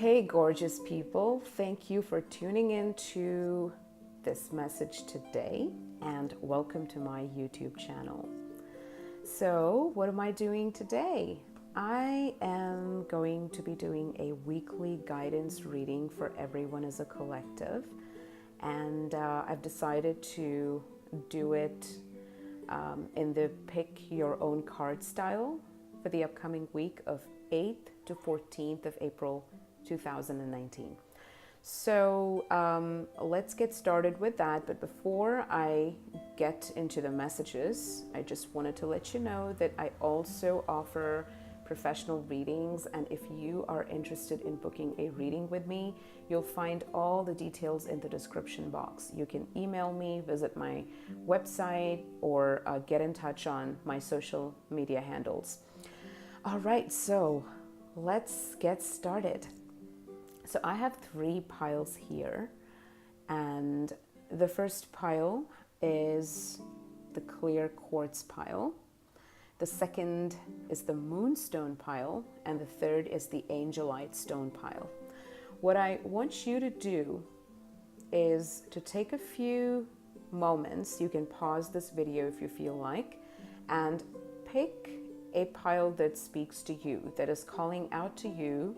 Hey, gorgeous people. Thank you for tuning in to this message today and welcome to my YouTube channel. So, what am I doing today? I am going to be doing a weekly guidance reading for everyone as a collective, and I've decided to do it in the pick your own card style for the upcoming week of 8th to 14th of April 2019. So let's get started with that. But before I get into the messages, I just wanted to let you know that I also offer professional readings. And if you are interested in booking a reading with me, you'll find all the details in the description box. You can email me, visit my website, or get in touch on my social media handles. All right, so let's get started. So I have 3 piles here, and the first pile is the clear quartz pile. The second is the Moonstone pile, and the third is the Angelite stone pile. What I want you to do is to take a few moments. You can pause this video if you feel like, and pick a pile that speaks to you, that is calling out to you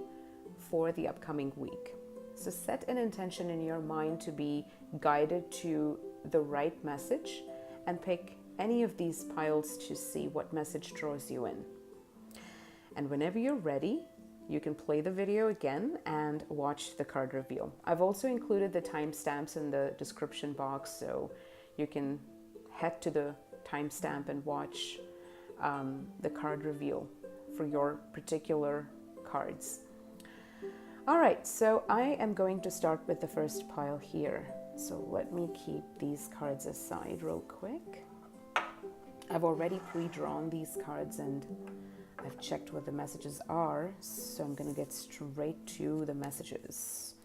for the upcoming week. So set an intention in your mind to be guided to the right message, and pick any of these piles to see what message draws you in. And whenever you're ready, you can play the video again and watch the card reveal. I've also included the timestamps in the description box, so you can head to the timestamp and watch the card reveal for your particular cards. All right, so I am going to start with the first pile here. So let me keep these cards aside real quick. I've already pre-drawn these cards and I've checked what the messages are, so I'm going to get straight to the messages.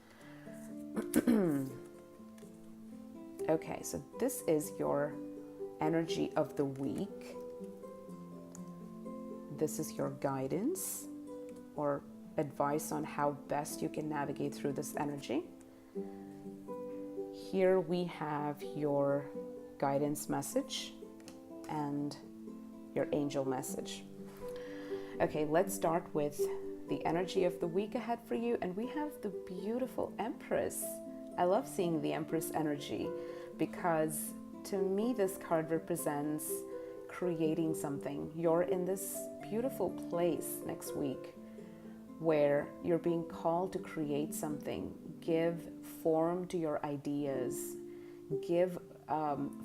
Okay, so this is your energy of the week. This is your guidance or advice on how best you can navigate through this energy. Here we have your guidance message and your angel message. Okay, let's start with the energy of the week ahead for you, and we have the beautiful Empress. I love seeing the Empress energy because to me this card represents creating something. You're in this beautiful place next week where you're being called to create something, give form to your ideas, give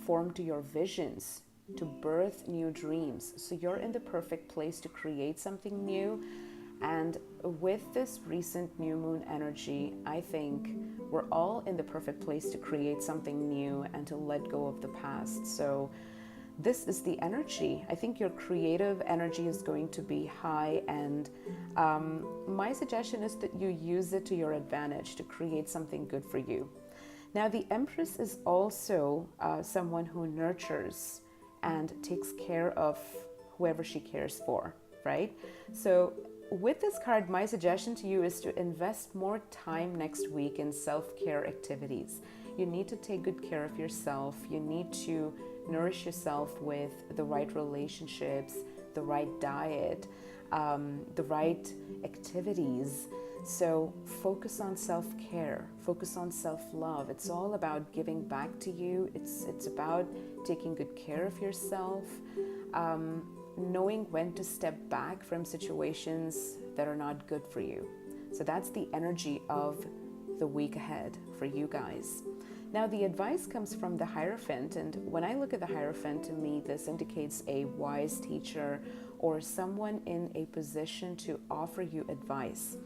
form to your visions, to birth new dreams. So you're in the perfect place to create something new. And with this recent new moon energy, I think we're all in the perfect place to create something new and to let go of the past. So this is the energy. I think your creative energy is going to be high, and my suggestion is that you use it to your advantage to create something good for you. Now, the Empress is also someone who nurtures and takes care of whoever she cares for, right? So with this card, my suggestion to you is to invest more time next week in self-care activities. You need to take good care of yourself. You need to nourish yourself with the right relationships, the right diet, the right activities. So focus on self-care, focus on self-love. It's all about giving back to you. It's about taking good care of yourself, knowing when to step back from situations that are not good for you. So that's the energy of the week ahead for you guys. Now, the advice comes from the Hierophant, and when I look at the Hierophant, to me, this indicates a wise teacher or someone in a position to offer you advice.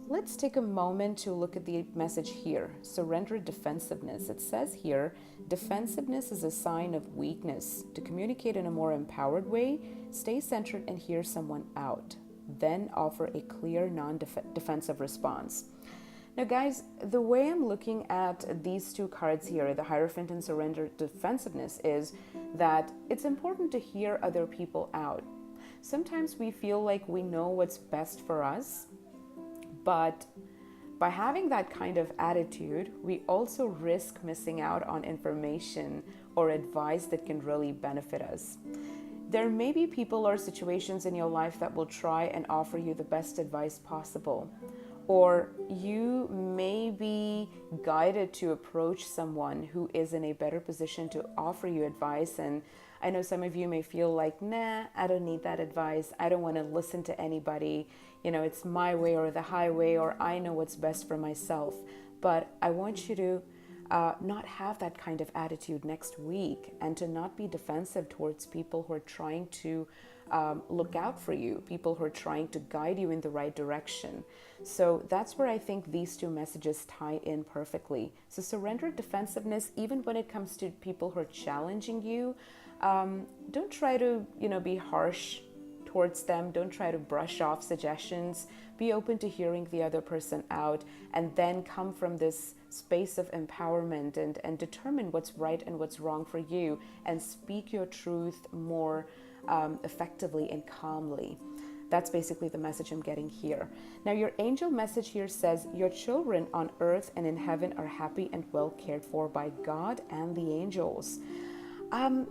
Let's take a moment to look at the message here. Surrender defensiveness. It says here, defensiveness is a sign of weakness. To communicate in a more empowered way, stay centered and hear someone out. Then offer a clear, non-defensive response. Now, guys, the way I'm looking at these 2 cards here, the Hierophant and Surrender Defensiveness, is that it's important to hear other people out. Sometimes we feel like we know what's best for us, but By having that kind of attitude, we also risk missing out on information or advice that can really benefit us. There may be people or situations in your life that will try and offer you the best advice possible. Or you may be guided to approach someone who is in a better position to offer you advice. And I know some of you may feel like, nah, I don't need that advice. I don't want to listen to anybody. It's my way or the highway, or I know what's best for myself. But I want you to not have that kind of attitude next week, and to not be defensive towards people who are trying to look out for you, people who are trying to guide you in the right direction. So that's where I think these two messages tie in perfectly. So surrender defensiveness, even when it comes to people who are challenging you. Don't try to, be harsh towards them. Don't try to brush off suggestions. Be open to hearing the other person out, and then come from this space of empowerment and determine what's right and what's wrong for you, and speak your truth more effectively and calmly. That's basically the message I'm getting here. Now, your angel message here says, your children on earth and in heaven are happy and well cared for by God and the angels.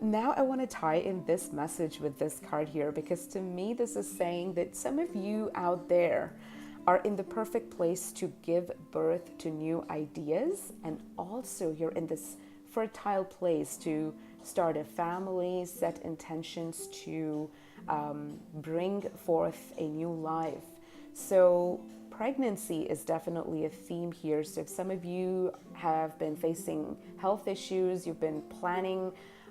Now I want to tie in this message with this card here, because to me, this is saying that some of you out there are in the perfect place to give birth to new ideas. And also you're in this fertile place to start a family, set intentions to bring forth a new life. So pregnancy is definitely a theme here. So if some of you have been facing health issues, you've been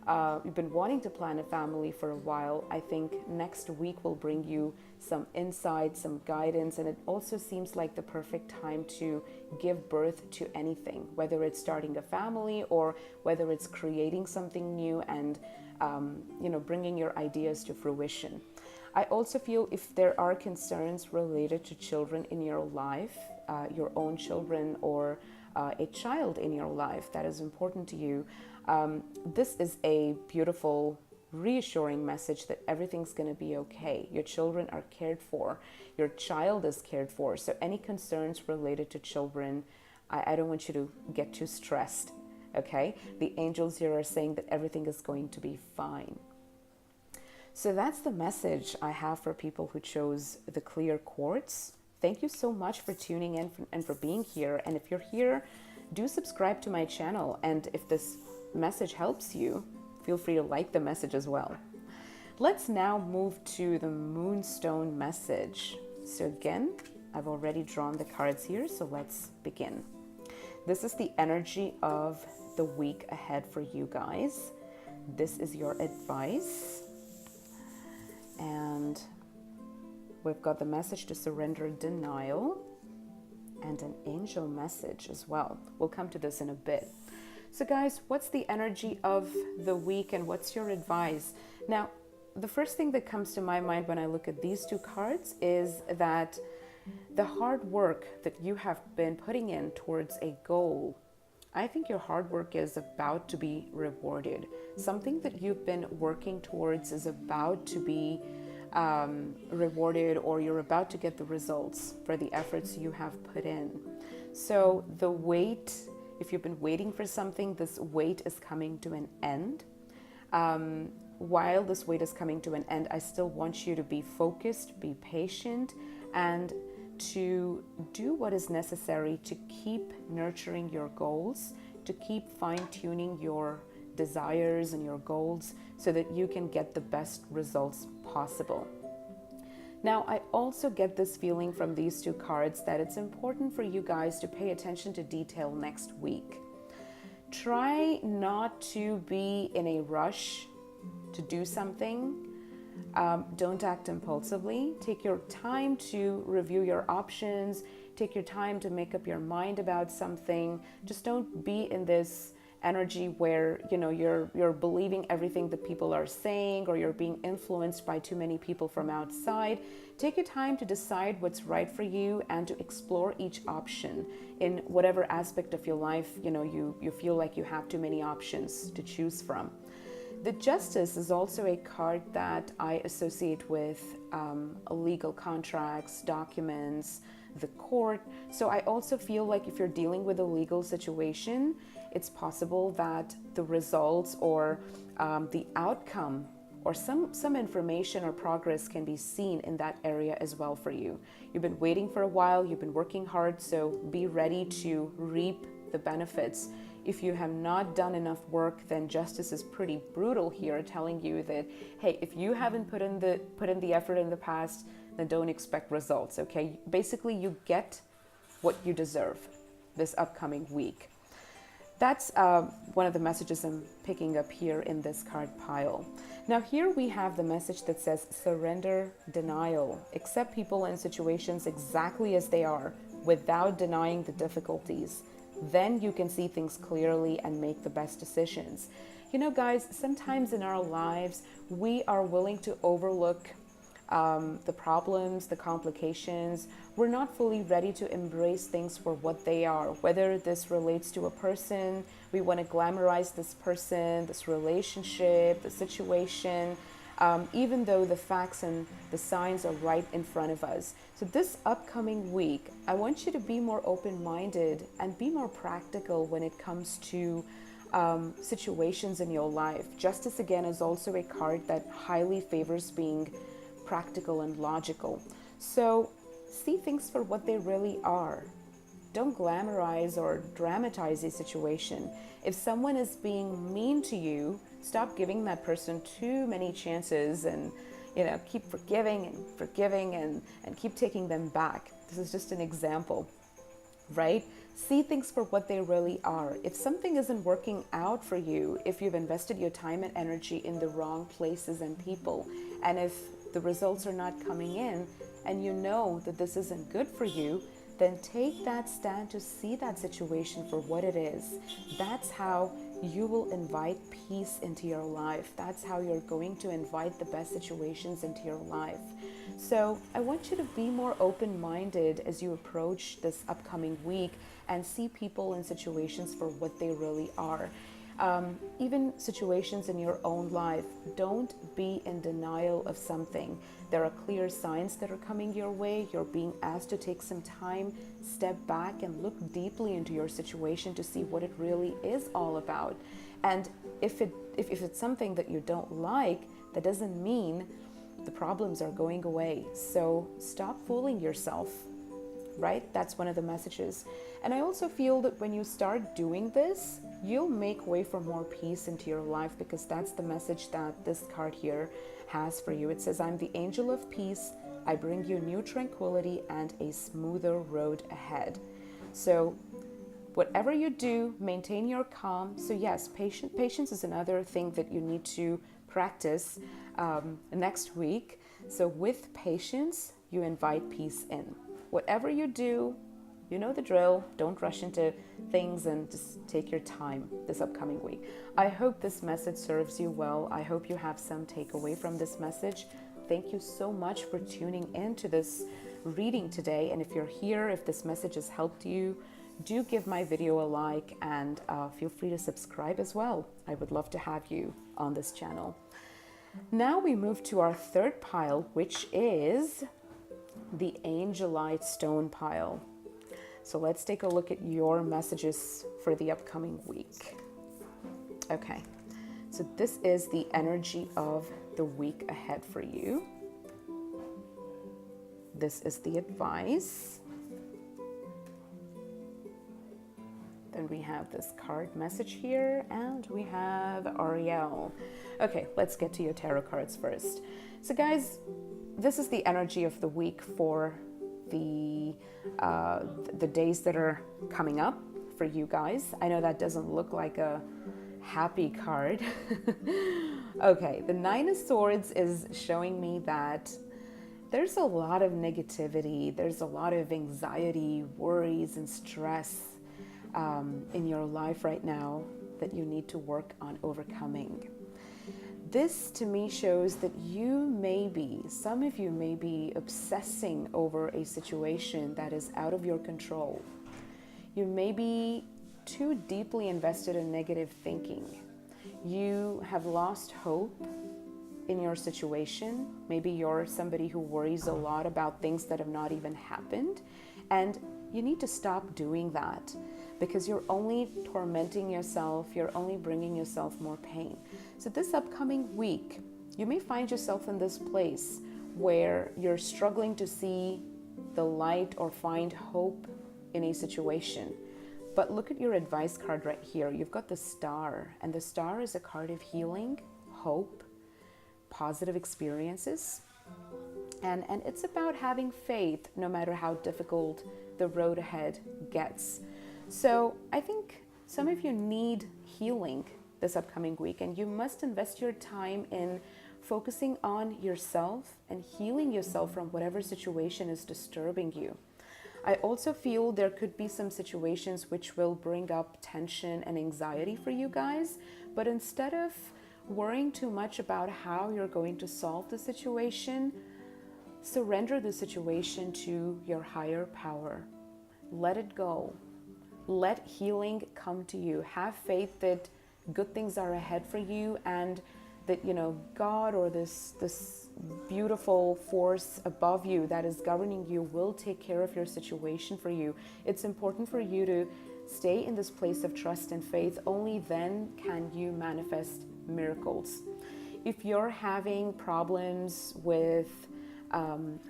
wanting to plan a family for a while, I think next week will bring you some insight, some guidance, and it also seems like the perfect time to give birth to anything, whether it's starting a family or whether it's creating something new and bringing your ideas to fruition. I also feel if there are concerns related to children in your life, your own children or a child in your life that is important to you, this is a beautiful, reassuring message that everything's going to be okay. Your children are cared for. Your child is cared for. So any concerns related to children, I don't want you to get too stressed, okay? The angels here are saying that everything is going to be fine. So that's the message I have for people who chose the clear quartz. Thank you so much for tuning in and for being here. And if you're here, do subscribe to my channel. And if this message helps you, feel free to like the message as well. Let's now move to the Moonstone message. So again, I've already drawn the cards here, so let's begin. This is the energy of the week ahead for you guys. This is your advice. And we've got the message to surrender denial and an angel message as well. We'll come to this in a bit. So guys, what's the energy of the week and what's your advice? Now, the first thing that comes to my mind when I look at these two cards is that the hard work that you have been putting in towards a goal, I think your hard work is about to be rewarded. Something that you've been working towards is about to be rewarded, or you're about to get the results for the efforts you have put in. So the wait, if you've been waiting for something, this wait is coming to an end. While this wait is coming to an end, I still want you to be focused, be patient, and to do what is necessary to keep nurturing your goals, to keep fine-tuning your desires and your goals so that you can get the best results possible. Now, I also get this feeling from these two cards that it's important for you guys to pay attention to detail next week. Try not to be in a rush to do something. Don't act impulsively. Take your time to review your options. Take your time to make up your mind about something. Just don't be in this energy where you're believing everything that people are saying, or you're being influenced by too many people from outside. Take your time to decide what's right for you and to explore each option in whatever aspect of your life you feel like you have too many options to choose from. The Justice is also a card that I associate with legal contracts, documents, the court. So I also feel like if you're dealing with a legal situation, it's possible that the results or the outcome or some information or progress can be seen in that area as well for you. You've been waiting for a while, you've been working hard, so be ready to reap the benefits. If you have not done enough work, then justice is pretty brutal here, telling you that, hey, if you haven't put in the effort in the past, then don't expect results, okay? Basically, you get what you deserve this upcoming week. That's one of the messages I'm picking up here in this card pile. Now here we have the message that says surrender, denial. Accept people and situations exactly as they are without denying the difficulties. Then you can see things clearly and make the best decisions. You know, guys, sometimes in our lives, we are willing to overlook the problems, the complications. We're not fully ready to embrace things for what they are. Whether this relates to a person, we want to glamorize this person, this relationship, the situation, even though the facts and the signs are right in front of us. So this upcoming week, I want you to be more open-minded and be more practical when it comes to situations in your life. Justice, again, is also a card that highly favors being practical and logical. So see things for what they really are. Don't glamorize or dramatize a situation. If someone is being mean to you, stop giving that person too many chances and keep forgiving and keep taking them back. This is just an example, right? See things for what they really are. If something isn't working out for you, if you've invested your time and energy in the wrong places and people, and if the results are not coming in and you know that this isn't good for you, then take that stand to see that situation for what it is. That's how you will invite peace into your life. That's how you're going to invite the best situations into your life. So I want you to be more open-minded as you approach this upcoming week and see people and situations for what they really are. Even situations in your own life, don't be in denial of something. There are clear signs that are coming your way. You're being asked to take some time, step back and look deeply into your situation to see what it really is all about. And if it's something that you don't like, that doesn't mean the problems are going away. So stop fooling yourself, right? That's one of the messages. And I also feel that when you start doing this, you'll make way for more peace into your life, because that's the message that this card here has for you. It says, I'm the angel of peace. I bring you new tranquility and a smoother road ahead. So whatever you do, maintain your calm. So yes, patience is another thing that you need to practice next week. So with patience, you invite peace in. Whatever you do, you know the drill. Don't rush into things and just take your time this upcoming week. I hope this message serves you well. I hope you have some takeaway from this message. Thank you so much for tuning in to this reading today. And if you're here, if this message has helped you, do give my video a like and feel free to subscribe as well. I would love to have you on this channel. Now we move to our third pile, which is the Angelite stone pile. So let's take a look at your messages for the upcoming week. Okay, so this is the energy of the week ahead for you. This is the advice. Then we have this card message here, and we have Ariel. Okay, let's get to your tarot cards first. So guys, this is the energy of the week for the days that are coming up for you guys. I know that doesn't look like a happy card. Okay, the Nine of Swords is showing me that there's a lot of negativity, there's a lot of anxiety, worries, and stress in your life right now that you need to work on overcoming. This to me shows that some of you may be obsessing over a situation that is out of your control. You may be too deeply invested in negative thinking. You have lost hope in your situation. Maybe you're somebody who worries a lot about things that have not even happened, and you need to stop doing that, because you're only tormenting yourself, you're only bringing yourself more pain. So this upcoming week, you may find yourself in this place where you're struggling to see the light or find hope in a situation. But look at your advice card right here. You've got the star, and the star is a card of healing, hope, positive experiences. And it's about having faith no matter how difficult the road ahead gets. So I think some of you need healing this upcoming week, and you must invest your time in focusing on yourself and healing yourself from whatever situation is disturbing you. I also feel there could be some situations which will bring up tension and anxiety for you guys, but instead of worrying too much about how you're going to solve the situation, surrender the situation to your higher power. Let it go. Let healing come to you. Have faith that good things are ahead for you, and that, God or this beautiful force above you that is governing you will take care of your situation for you. It's important for you to stay in this place of trust and faith. Only then can you manifest miracles. If you're having problems with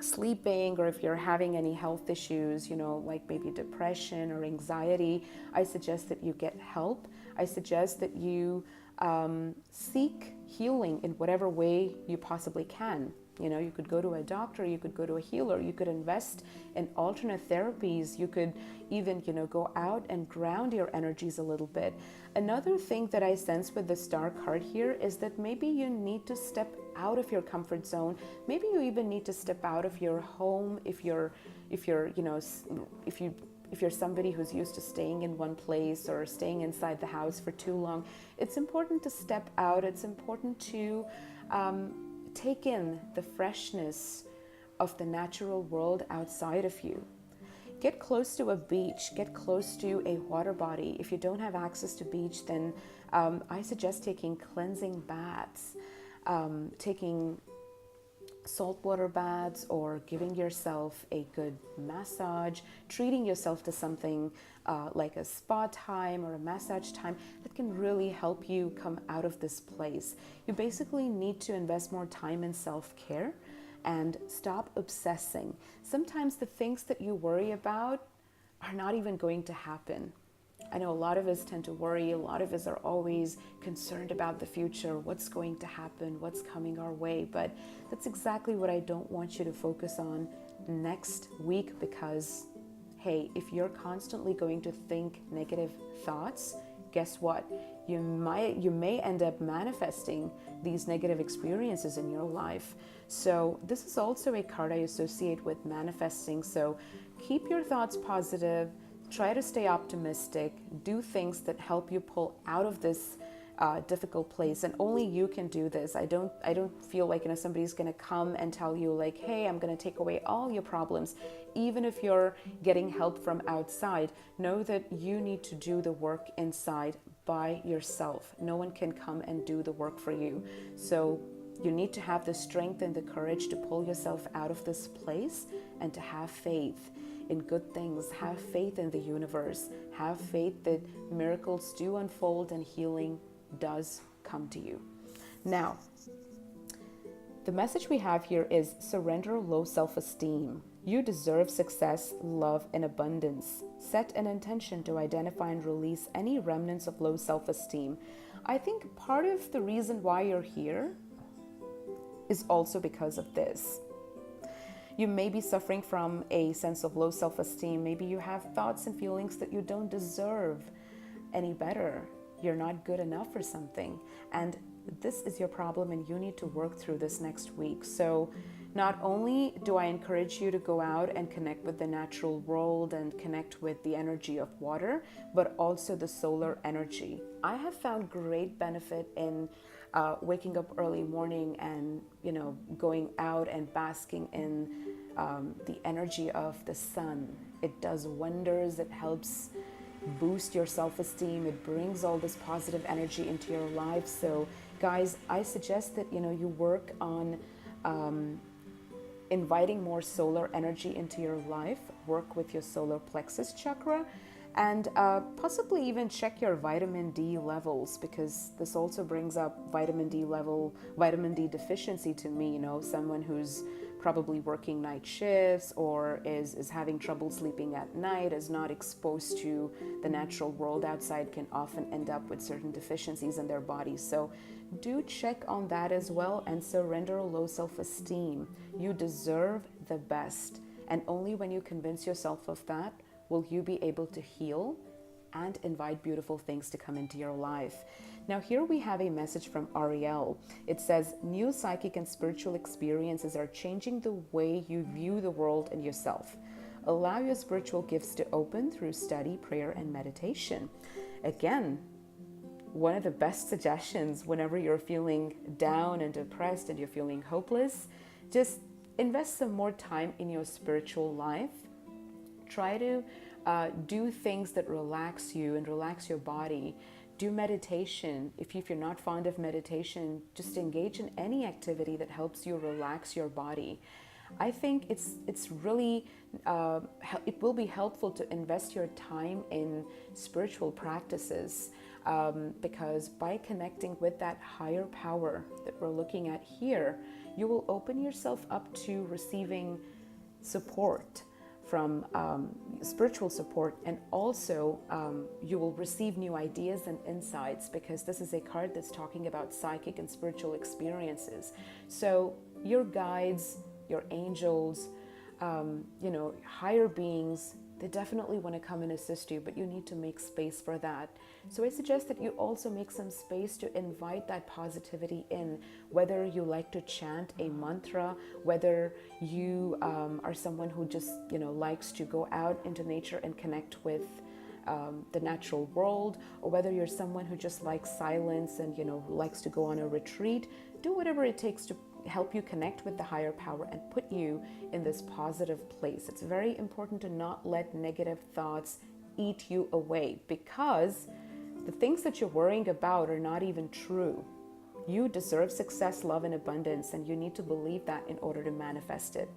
sleeping, or if you're having any health issues, like maybe depression or anxiety, I suggest that you get help. I suggest that you seek healing in whatever way you possibly can. You could go to a doctor, you could go to a healer, you could invest in alternate therapies, you could even, go out and ground your energies a little bit. Another thing that I sense with the star card here is that maybe you need to step out of your comfort zone. Maybe you even need to step out of your home if you're somebody who's used to staying in one place or staying inside the house for too long. It's important to step out. It's important to take in the freshness of the natural world outside of you. Get close to a beach, get close to a water body. If you don't have access to beach, then I suggest taking cleansing baths, taking saltwater baths, or giving yourself a good massage, treating yourself to something like a spa time or a massage time that can really help you come out of this place. You basically need to invest more time in self-care and stop obsessing. Sometimes the things that you worry about are not even going to happen. I know a lot of us tend to worry. A lot of us are always concerned about the future, what's going to happen, what's coming our way. But that's exactly what I don't want you to focus on next week, because, hey, if you're constantly going to think negative thoughts, guess what? You may end up manifesting these negative experiences in your life. So this is also a card I associate with manifesting. So keep your thoughts positive. Try to stay optimistic. Do things that help you pull out of this difficult place, and only you can do this. I don't feel like somebody's going to come and tell you like, hey, I'm going to take away all your problems. Even if you're getting help from outside, know that you need to do the work inside by yourself. No one can come and do the work for you. So you need to have the strength and the courage to pull yourself out of this place and to have faith in good things. Have faith in the universe. Have faith that miracles do unfold and healing does come to you. Now, the message we have here is surrender low self-esteem. You deserve success, love, and abundance. Set an intention to identify and release any remnants of low self-esteem. I think part of the reason why you're here is also because of this. You may be suffering from a sense of low self-esteem. Maybe you have thoughts and feelings that you don't deserve any better. You're not good enough for something. And this is your problem, and you need to work through this next week. So not only do I encourage you to go out and connect with the natural world and connect with the energy of water, but also the solar energy. I have found great benefit in waking up early morning and, going out and basking in the energy of the sun. It does wonders. It helps boost your self-esteem. It brings all this positive energy into your life. So guys, I suggest that, you work on inviting more solar energy into your life, work with your solar plexus chakra, and possibly even check your vitamin D levels, because this also brings up vitamin D deficiency to me. Someone who's probably working night shifts or is having trouble sleeping at night, is not exposed to the natural world outside, can often end up with certain deficiencies in their body. So do check on that as well, and surrender low self-esteem. You deserve the best, and only when you convince yourself of that will you be able to heal and invite beautiful things to come into your life. Now, here we have a message from Ariel. It says, new psychic and spiritual experiences are changing the way you view the world and yourself. Allow your spiritual gifts to open through study, prayer, and meditation. Again, one of the best suggestions whenever you're feeling down and depressed and you're feeling hopeless, just invest some more time in your spiritual life. Try to do things that relax you and relax your body. Do meditation. If you're not fond of meditation, just engage in any activity that helps you relax your body. I think it's really, it will be helpful to invest your time in spiritual practices, because by connecting with that higher power that we're looking at here, you will open yourself up to receiving support from spiritual support, and also you will receive new ideas and insights, because this is a card that's talking about psychic and spiritual experiences. So your guides, your angels, higher beings, they definitely want to come and assist you, but you need to make space for that. So I suggest that you also make some space to invite that positivity in, whether you like to chant a mantra, whether you are someone who just, likes to go out into nature and connect with the natural world, or whether you're someone who just likes silence and, likes to go on a retreat. Do whatever it takes to help you connect with the higher power and put you in this positive place. It's very important to not let negative thoughts eat you away, because the things that you're worrying about are not even true. You deserve success, love, and abundance, and you need to believe that in order to manifest it.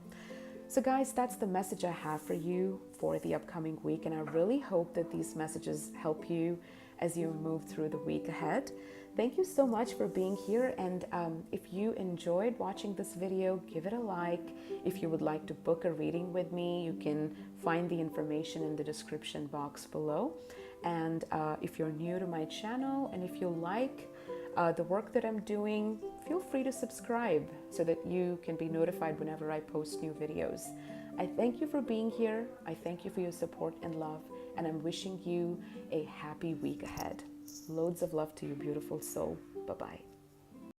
So guys, that's the message I have for you for the upcoming week, and I really hope that these messages help you as you move through the week ahead. Thank you so much for being here, and if you enjoyed watching this video, give it a like. If you would like to book a reading with me, you can find the information in the description box below. And if you're new to my channel, and if you like the work that I'm doing, feel free to subscribe so that you can be notified whenever I post new videos. I thank you for being here. I thank you for your support and love, and I'm wishing you a happy week ahead. Loads of love to you, beautiful soul. Bye-bye.